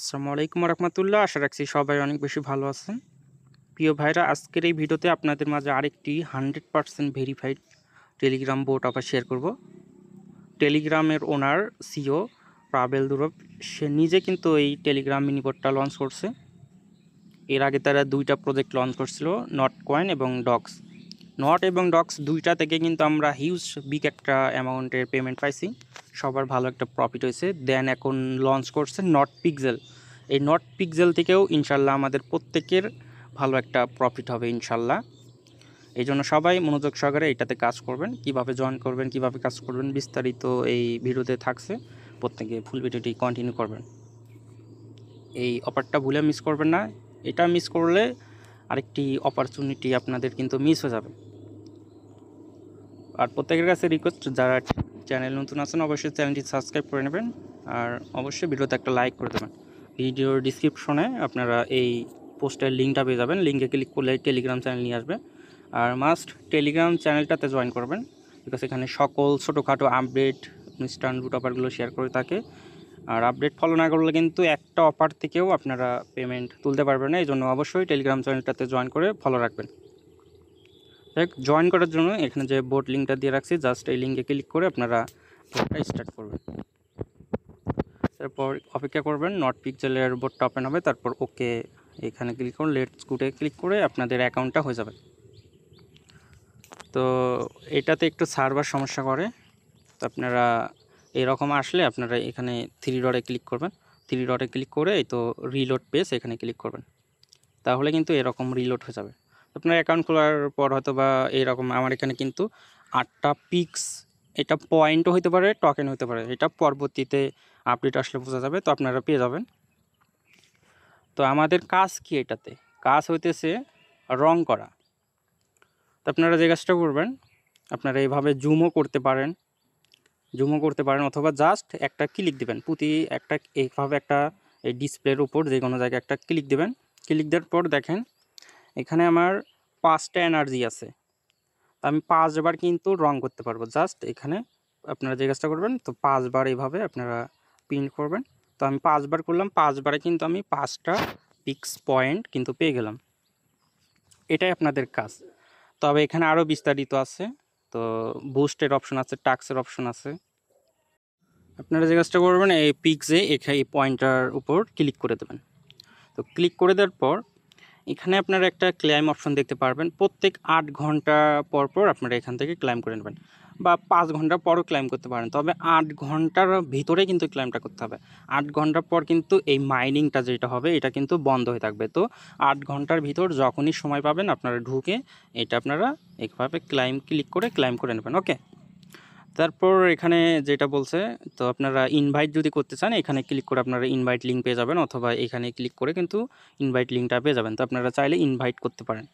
আসসালামু আলাইকুম রহমতুল্লাহ। আশা রাখছি সবাই অনেক বেশি ভালো আছেন। প্রিয় ভাইরা, আজকের এই ভিডিওতে আপনাদের মাঝে আরেকটি 100% verified Telegram boat offer share করব। টেলিগ্রামের ওনার সিও পাবেল দুরব, সে নিজে কিন্তু এই টেলিগ্রাম মিনি বোটটা লঞ্চ করছে। এর আগে তারা দুইটা প্রজেক্ট লঞ্চ করছিল, নট কয়েন এবং ডক্স। নট এবং ডক্স দুইটা থেকে কিন্তু আমরা হিউজ বিগ একটা অ্যামাউন্টের পেমেন্ট পাইছি, সবার ভালো একটা প্রফিট হয়েছে। দেন এখন লঞ্চ করছে নট পিক্সেল। এই নট পিক্সেল থেকেও ইনশাল্লাহ আমাদের প্রত্যেকের ভালো একটা প্রফিট হবে ইনশাল্লাহ। এই জন্য সবাই মনোযোগ সহকারে এটাতে কাজ করবেন। কিভাবে জয়েন করবেন, কিভাবে কাজ করবেন, বিস্তারিত এই ভিডিওতে থাকছে। প্রত্যেকে ফুল ভিডিওটি কন্টিনিউ করবেন। এই অফারটা ভুলে মিস করবেন না। এটা মিস করলে আরেকটি অপরচুনিটি আপনাদের কিন্তু মিস হয়ে যাবে। আর প্রত্যেকের কাছে রিকোয়েস্ট, যারা চ্যানেল নতুন আছেন অবশ্যই চ্যানেলটি সাবস্ক্রাইব করে নেবেন, আর অবশ্যই ভিডিওতে একটা লাইক করে দেবেন। ভিডিওর ডিসক্রিপশনে আপনারা এই পোস্টের লিঙ্কটা পেয়ে যাবেন। লিঙ্কে ক্লিক করলে টেলিগ্রাম চ্যানেল নিয়ে আসবে। আর মাস্ট টেলিগ্রাম চ্যানেলটাতে জয়েন করবেন, বিকজ এখানে সকল ছোটোখাটো আপডেট ইনস্ট্যান্ট রুট অফারগুলো শেয়ার করে থাকে। আর আপডেট ফলো না করলে কিন্তু একটা অফার থেকেও আপনারা পেমেন্ট তুলতে পারবেন না। এই জন্য অবশ্যই টেলিগ্রাম চ্যানেলটাতে জয়েন করে ফলো রাখবেন। জয়েন করার জন্য এখানে যে বোট লিঙ্কটা দিয়ে রাখছি, জাস্ট এই লিঙ্কে ক্লিক করে আপনারা বোটটা স্টার্ট করবেন। তারপর অপেক্ষা করবেন, নট পিক্সেলের বোটটা ওপেন হবে। তারপর ওকে এখানে ক্লিক করুন, লেটস গুটে ক্লিক করে আপনাদের অ্যাকাউন্টটা হয়ে যাবে। তো এটাতে একটু সার্ভার সমস্যা করে, তো আপনারা এরকম আসলে আপনারা এখানে থ্রি ডটে ক্লিক করবেন। থ্রি ডটে ক্লিক করে এই তো রিলোড পেজ এখানে ক্লিক করবেন, তাহলে কিন্তু এরকম রিলোড হয়ে যাবে। আপনার অ্যাকাউন্ট খোলার পর হয়তো বা এরকম আমার এখানে কিন্তু 8টা পিক্স, এটা পয়েন্টও হতে পারে, টোকেন হতে পারে, এটা পরবর্তীতে আপডেট আসলে বোঝা যাবে, তো আপনারা পেয়ে যাবেন। তো আমাদের কাজ কি এটাতে? কাজ হইতেছে রং করা। তো আপনারা যে কাজটা করবেন, আপনারা এইভাবে জুমও করতে পারেন, অথবা জাস্ট একটা ক্লিক দিবেন প্রতি একটা, এইভাবে একটা এই ডিসপ্লের উপর যে কোনো জায়গায় একটা ক্লিক দিবেন। ক্লিক দেওয়ার পর দেখেন এখানে আমার 5টা এনার্জি আছে, আমি 5বার কিন্তু রং করতে পারবো। জাস্ট এখানে আপনারা যে কাজটা করবেন, তো 5বার এইভাবে আপনারা প্রিন্ট করবেন। তো আমি 5বার করলাম, 5বারে কিন্তু আমি 5টা পিক্স পয়েন্ট কিন্তু পেয়ে গেলাম। এটাই আপনাদের কাজ। তবে এখানে আরও বিস্তারিত আছে, তো বুস্টের অপশন আছে, টাক্সের অপশন আছে। আপনারা যে কাজটা করবেন, এই পিক্সে এখানে এই পয়েন্টার উপর ক্লিক করে দেবেন। তো ক্লিক করে দেওয়ার পর এখানে আপনারা একটা ক্লাইম অপশন দেখতে পারবেন। প্রত্যেক 8 ঘন্টা পর পর আপনারা এখান থেকে ক্লাইম করে নেবেন, বা 5 ঘন্টা পরও ক্লাইম করতে পারেন। তবে 8 ঘন্টার ভিতরে কিন্তু ক্লাইমটা করতে হবে। 8 ঘন্টা পর কিন্তু এই মাইনিংটা যেটা হবে এটা কিন্তু বন্ধ হয়ে থাকবে। তো 8 ঘন্টার ভিতর যখনই সময় পাবেন আপনারা ঢুকে এটা আপনারা এইভাবে ক্লাইম ক্লিক করে ক্লাইম করে নেবেন। ওকে, তারপর এখানে যেটা বলছে, তো আপনারা ইনভাইট যদি করতে চান এখানে ক্লিক করে আপনারা ইনভাইট লিঙ্ক পেয়ে যাবেন, অথবা এখানে ক্লিক করে কিন্তু ইনভাইট লিঙ্কটা পেয়ে যাবেন। তো আপনারা চাইলে ইনভাইট করতে পারেন।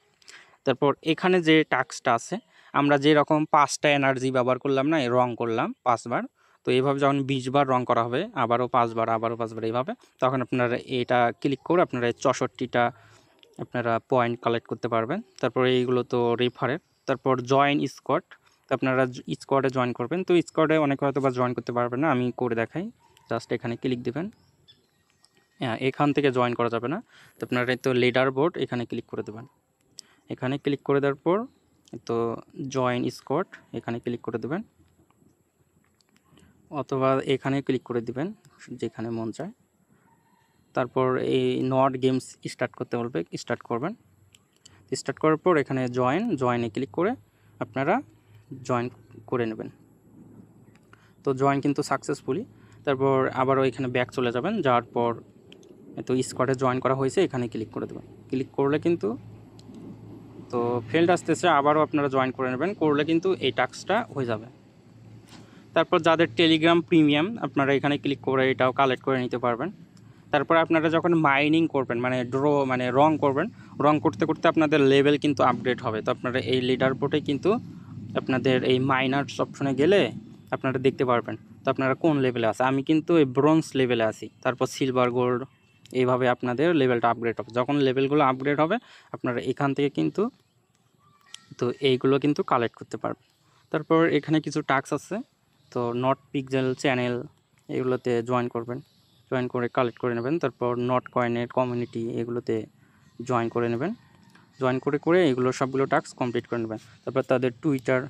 তারপর এখানে যে টাস্কটা আছে, আমরা যেরকম 5টা এনার্জি ব্যবহার করলাম না, রং করলাম 5বার, তো এইভাবে যখন 20বার রং করা হবে, আবারও 5বার, আবারও 5বার, এইভাবে তখন আপনারা এটা ক্লিক করে আপনারা 64টা আপনারা পয়েন্ট কালেক্ট করতে পারবেন। তারপরে এইগুলো তো রেফারের। তারপর জয়েন স্কোয়াড, তো আপনারা স্কোয়াডে জয়েন করবেন। তো স্কোয়াডে অনেকে হয়তো বা জয়েন করতে পারবেন না, আমি করে দেখাই। জাস্ট এখানে ক্লিক দেবেন। হ্যাঁ, এখান থেকে জয়েন করা যাবে না, তো আপনারা তো লিডার বোর্ড এখানে ক্লিক করে দেবেন। এখানে ক্লিক করে দেওয়ার পর তো জয়েন স্কোয়াড এখানে ক্লিক করে দেবেন, অথবা এখানে ক্লিক করে দিবেন যেখানে মন চায়। তারপর এই নট গেমস স্টার্ট করতে বলবে, স্টার্ট করবেন। স্টার্ট করার পর এখানে জয়েনে ক্লিক করে আপনারা জয়েন করে নেবেন। তো জয়েন কিন্তু সাকসেসফুলি। তারপর আবারও এখানে ব্যাক চলে যাবেন, যাওয়ার পর তো স্কোয়াডে জয়েন করা হয়েছে এখানে ক্লিক করে দেবেন। ক্লিক করলে কিন্তু তো ফেল্ড আসতেছে, আবারও আপনারা জয়েন করে নেবেন, করলে কিন্তু এই টাস্কটা হয়ে যাবে। তারপর যাদের টেলিগ্রাম প্রিমিয়াম, আপনারা এখানে ক্লিক করে এটাও কালেক্ট করে নিতে পারবেন। তারপর আপনারা যখন মাইনিং করবেন, মানে রং করবেন, রং করতে করতে আপনাদের লেভেল কিন্তু আপগ্রেড হবে। তো আপনারা এই লিডার বোর্ডে কিন্তু আপনাদের এই মাইনার্স অপশনে গেলে আপনারা দেখতে পারবেন তো আপনারা কোন লেভেলে আছে। আমি কিন্তু এই ব্রোঞ্জ লেভেলে আছি, তারপর সিলভার, গোল্ড, এইভাবে আপনাদের লেভেলটা আপগ্রেড হবে। যখন লেভেলগুলো আপগ্রেড হবে আপনারা এখান থেকে কিন্তু তো এইগুলো কিন্তু কালেক্ট করতে পারবেন। তারপর এখানে কিছু টাস্ক আছে, তো নট পিক্সেল চ্যানেল, এগুলোতে জয়েন করবেন। জয়েন করে কালেক্ট করে নেবেন। তারপর নট কয়েনের কমিউনিটি এগুলোতে জয়েন করে নেবেন। জয়েন করে এগুলো সবগুলো টাস্ক কমপ্লিট করে নেবেন। তারপর তাদের টুইটার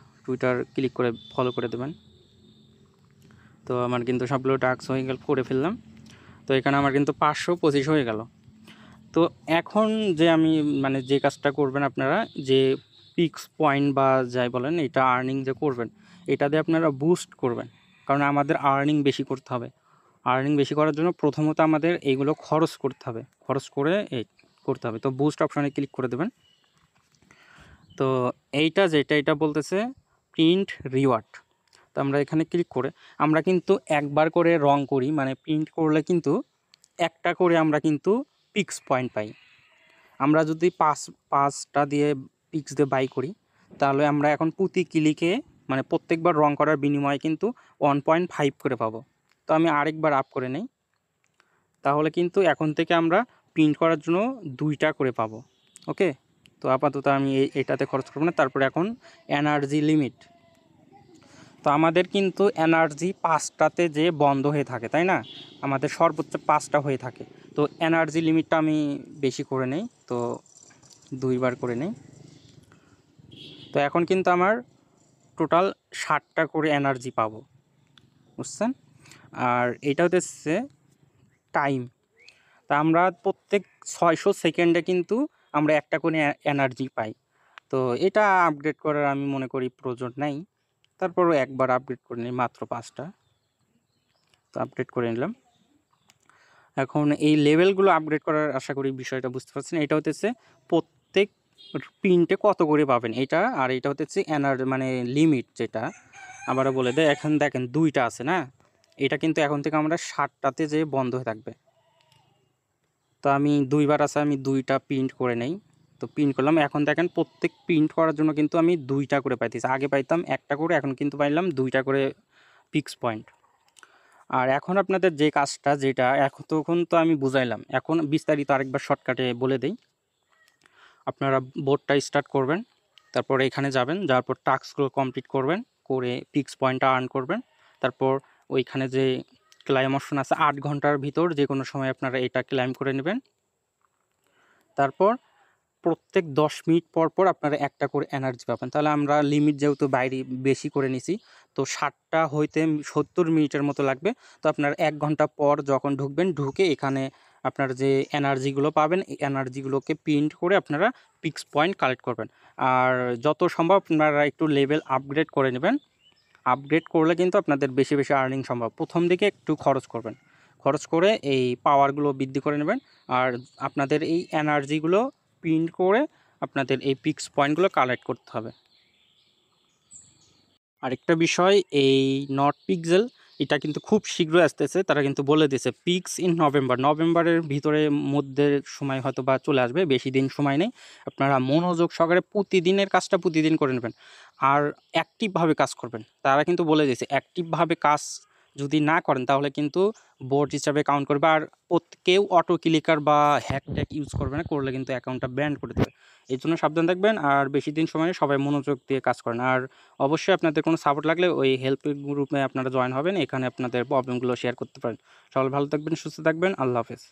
ক্লিক করে ফলো করে দেবেন। তো আমার কিন্তু সবগুলো টাস্ক হয়ে গেল, করে ফেললাম। তো এখানে আমার কিন্তু 525 হয়ে গেল। তো এখন যে আমি মানে যে কাজটা করবেন আপনারা, যে পিক্স পয়েন্ট বা যাই বলেন এটা আর্নিং যে করবেন, এটা দিয়ে আপনারা বুস্ট করবেন। কারণ আমাদের আর্নিং বেশি করতে হবে। আর্নিং বেশি করার জন্য প্রথমত আমাদের এইগুলো খরচ করতে হবে, খরচ করে এই করতে হবে। তো বুস্ট অপশানে ক্লিক করে দেবেন। তো এইটা যেটা এটা বলতেছে প্রিন্ট রিওয়ার্ড। তো আমরা এখানে ক্লিক করে আমরা কিন্তু একবার করে রং করি, মানে প্রিন্ট করলে কিন্তু একটা করে আমরা কিন্তু পিক্স পয়েন্ট পাই। আমরা যদি পাঁচটা দিয়ে পিক্স দিয়ে বাই করি, তাহলে আমরা এখন প্রতি ক্লিকে মানে প্রত্যেকবার রং করার বিনিময়ে কিন্তু 1.5 করে পাবো। তো আমি আরেকবার আপ করে নেই, তাহলে কিন্তু এখন থেকে আমরা প্রিন্ট করার জন্য 2টা করে পাবো। ওকে, তো আপাতত আমি এটাতে খরচ করবো না। তারপরে এখন এনার্জি লিমিট। তো আমাদের কিন্তু এনার্জি 5টাতে যে বন্ধ হয়ে থাকে, তাই না? আমাদের সর্বোচ্চ 5টা হয়ে থাকে। তো এনার্জি লিমিটটা আমি বেশি করে নেই, তো 2বার করে নেই। তো এখন কিন্তু আমার টোটাল 60টা করে এনার্জি পাবো, বুঝছেন? আর এটা হচ্ছে টাইম। তা আমরা প্রত্যেক 600 সেকেন্ডে কিন্তু আমরা একটা করে এনার্জি পাই। তো এটা আপগ্রেড করার আমি মনে করি প্রয়োজন নাই। তারপরও একবার আপগ্রেড করে নিই, মাত্র 5টা। তো আপডেট করে নিলাম। এখন এই লেভেলগুলো আপগ্রেড করার আশা করি বিষয়টা বুঝতে পারছেন। এটা হতেছে প্রত্যেক প্রিন্টে কত করে পাবেন এটা, আর এটা হতেছে মানে লিমিট, যেটা আবারও বলে দেয়। এখন দেখেন 2টা আছে না, এটা কিন্তু এখন থেকে আমরা 60টাতে যে বন্ধ হয়ে থাকবে। তো আমি 2বার আছে, আমি 2টা প্রিন্ট করে নেই। তো প্রিন্ট করলাম। এখন দেখেন প্রত্যেক প্রিন্ট করার জন্য কিন্তু আমি 2টা করে পাইতেছি। আগে পাইতাম একটা করে, এখন কিন্তু পাইলাম 2টা করে পিক্স পয়েন্ট। আর এখন আপনাদের যে কাজটা, যেটা তখন তো আমি বুঝাইলাম, এখন বিস্তারিত আরেকবার শর্টকাটে বলে দেই। আপনারা বোর্ডটা স্টার্ট করবেন, তারপর এখানে যাবেন, যাওয়ার পর টাস্কগুলো কমপ্লিট করবেন, করে পিক্স পয়েন্টটা আর্ন করবেন। তারপর ওইখানে যে ক্লাইম অপশন আছে, 8 ঘন্টার ভিতর যে কোনো সময় আপনারা এটা ক্লাইম করে নেবেন। তারপর প্রত্যেক 10 মিনিট পর পর আপনারা একটা করে এনার্জি পাবেন। তাহলে আমরা লিমিট যেহেতু বাইরে বেশি করে নিছি, তো 60টা হইতে 70 মিনিটের মতো লাগবে। তো আপনারা 1 ঘন্টা পর যখন ঢুকবেন, ঢুকে এখানে আপনার যে এনার্জিগুলো পাবেন, এই এনার্জিগুলোকে প্রিন্ট করে আপনারা পিক্স পয়েন্ট কালেক্ট করবেন। আর যত সম্ভব আপনারা একটু লেভেল আপগ্রেড করে নেবেন। আপগ্রেড করলে কিন্তু আপনাদের বেশি বেশি আর্নিং সম্ভব। প্রথম দিকে একটু খরচ করবেন, খরচ করে এই পাওয়ারগুলো বৃদ্ধি করে নেবেন। আর আপনাদের এই এনার্জিগুলো প্রিন্ট করে আপনাদের এই পিক্স পয়েন্টগুলো কালেক্ট করতে হবে। আরেকটা বিষয়, এই নট পিক্সেল এটা কিন্তু খুব শীঘ্রই আসতেছে। তারা কিন্তু বলে দিয়েছে পিক্স ইন নভেম্বরের ভিতরে মধ্যে সময় হয়তো বা চলে আসবে, বেশি দিন সময় নেই। আপনারা মনোযোগ সহকারে প্রতিদিনের কাজটা প্রতিদিন করে নেবেন, আর অ্যাক্টিভভাবে কাজ করবেন। তারা কিন্তু বলে দিয়েছে অ্যাক্টিভভাবে কাজ যদি না করেন তাহলে কিন্তু বোর্ড হিসাবে কাউন্ট করবে। আর কেউ অটো ক্লিকার বা হ্যাক ইউজ করবে না, করলে কিন্তু অ্যাকাউন্টটা ব্যান করে দেবে। এই জন্য সাবধান থাকবেন, আর বেশি দিন সময় সবাই মনোযোগ দিয়ে কাজ করেন। আর অবশ্যই আপনাদের কোনো সাপোর্ট লাগলে ওই হেল্প গ্রুপে আপনারা জয়েন হবেন, এখানে আপনাদের প্রবলেমগুলো শেয়ার করতে পারেন। সবাই ভালো থাকবেন, সুস্থ থাকবেন, আল্লাহ হাফেজ।